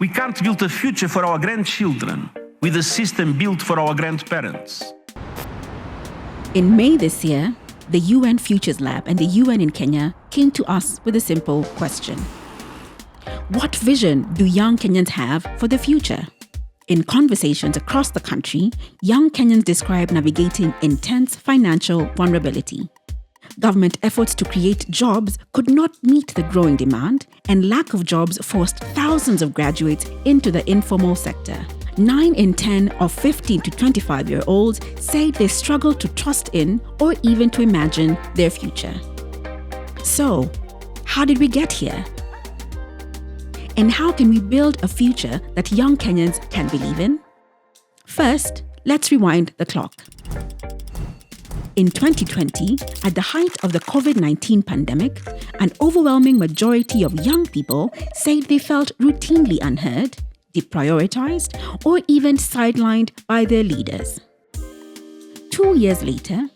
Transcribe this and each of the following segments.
We can't build a future for our grandchildren with a system built for our grandparents. In May this year, the UN Futures Lab and the UN in Kenya came to us with a simple question. What vision do young Kenyans have for the future? In conversations across the country, young Kenyans describe navigating intense financial vulnerability. Government efforts to create jobs could not meet the growing demand, and lack of jobs forced thousands of graduates into the informal sector. 9 in 10 of 15 to 25-year-olds say they struggle to trust in or even to imagine their future. So, how did we get here? And how can we build a future that young Kenyans can believe in? First, let's rewind the clock. In 2020, at the height of the COVID-19 pandemic, an overwhelming majority of young people said they felt routinely unheard, deprioritized, or even sidelined by their leaders. 2 years later,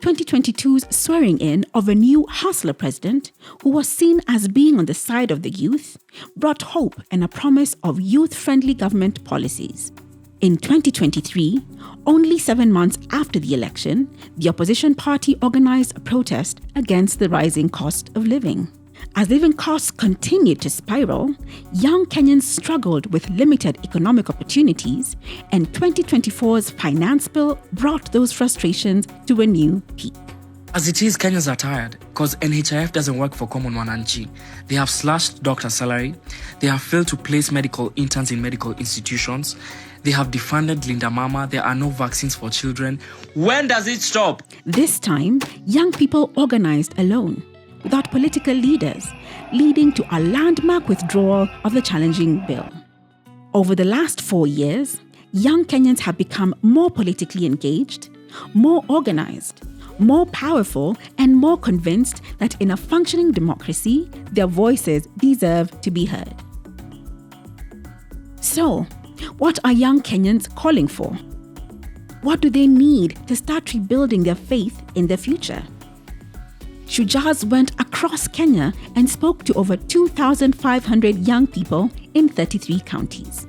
2022's swearing in of a new hustler president who was seen as being on the side of the youth brought hope and a promise of youth-friendly government policies. In 2023, only 7 months after the election, the opposition party organized a protest against the rising cost of living. As living costs continued to spiral, young Kenyans struggled with limited economic opportunities, and 2024's finance bill brought those frustrations to a new peak. As it is, Kenyans are tired because NHIF doesn't work for common wananchi. They have slashed doctor salary. They have failed to place medical interns in medical institutions. They have defunded Linda Mama. There are no vaccines for children. When does it stop? This time, young people organized alone, without political leaders, leading to a landmark withdrawal of the challenging bill. Over the last 4 years, young Kenyans have become more politically engaged, more organized, more powerful, and more convinced that in a functioning democracy, their voices deserve to be heard. So, what are young Kenyans calling for? What do they need to start rebuilding their faith in their future? Shujaaz went across Kenya and spoke to over 2,500 young people in 33 counties.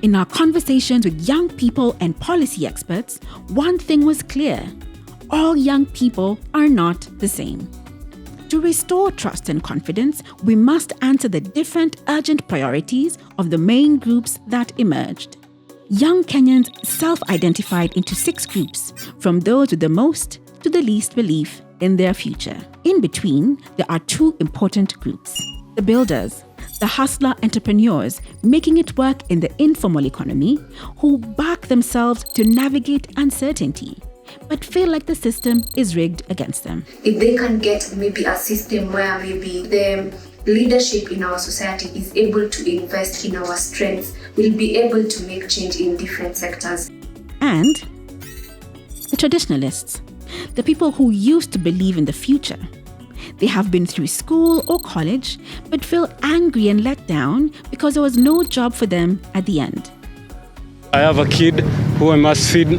In our conversations with young people and policy experts, one thing was clear: all young people are not the same. To restore trust and confidence, we must answer the different urgent priorities of the main groups that emerged. Young Kenyans self-identified into 6 groups, from those with the most to the least belief in their future. In between, there are 2 important groups: the builders, the hustler entrepreneurs making it work in the informal economy, who back themselves to navigate uncertainty, but feel like the system is rigged against them. If they can get maybe a system where maybe the leadership in our society is able to invest in our strengths, we'll be able to make change in different sectors. And the traditionalists, the people who used to believe in the future. They have been through school or college, but feel angry and let down because there was no job for them at the end. I have a kid who I must feed.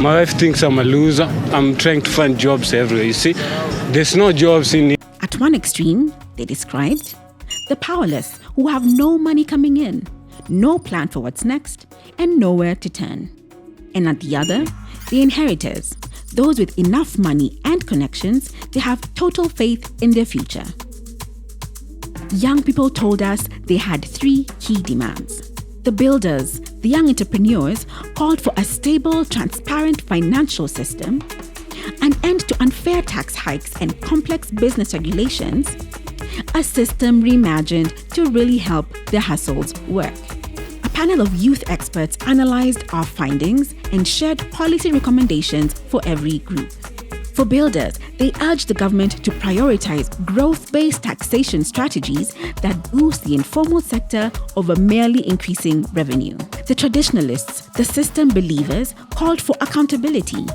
My wife thinks I'm a loser. I'm trying to find jobs everywhere, you see. There's no jobs in. At one extreme, they described the powerless who have no money coming in, no plan for what's next, and nowhere to turn. And at the other, the inheritors, those with enough money and connections to have total faith in their future. Young people told us they had 3 key demands. The builders, the young entrepreneurs, called for a stable, transparent financial system, an end to unfair tax hikes and complex business regulations, a system reimagined to really help their hustles work. A panel of youth experts analyzed our findings and shared policy recommendations for every group. For builders, they urged the government to prioritize growth-based taxation strategies that boost the informal sector over merely increasing revenue. The traditionalists, the system believers, called for accountability,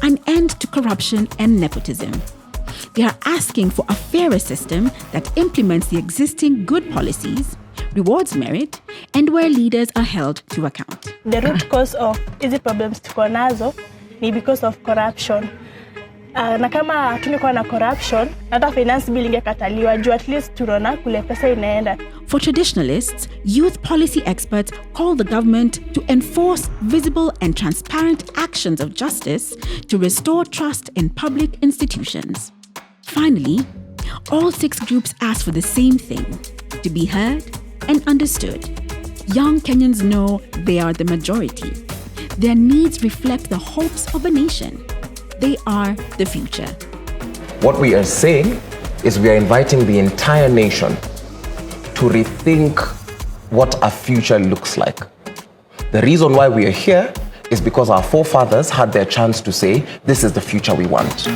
an end to corruption and nepotism. They are asking for a fairer system that implements the existing good policies, rewards merit, and where leaders are held to account. The root cause of hizi problems tuko nazo ni because of corruption. Na kama tunikuwa na corruption, hata finance bill ingekataliwa juu at least tunaona kule pesa inaenda. For traditionalists, youth policy experts call the government to enforce visible and transparent actions of justice to restore trust in public institutions. Finally, all 6 groups ask for the same thing: to be heard and understood. Young Kenyans know they are the majority. Their needs reflect the hopes of a nation. They are the future. What we are saying is we are inviting the entire nation to rethink what our future looks like. The reason why we are here is because our forefathers had their chance to say, this is the future we want.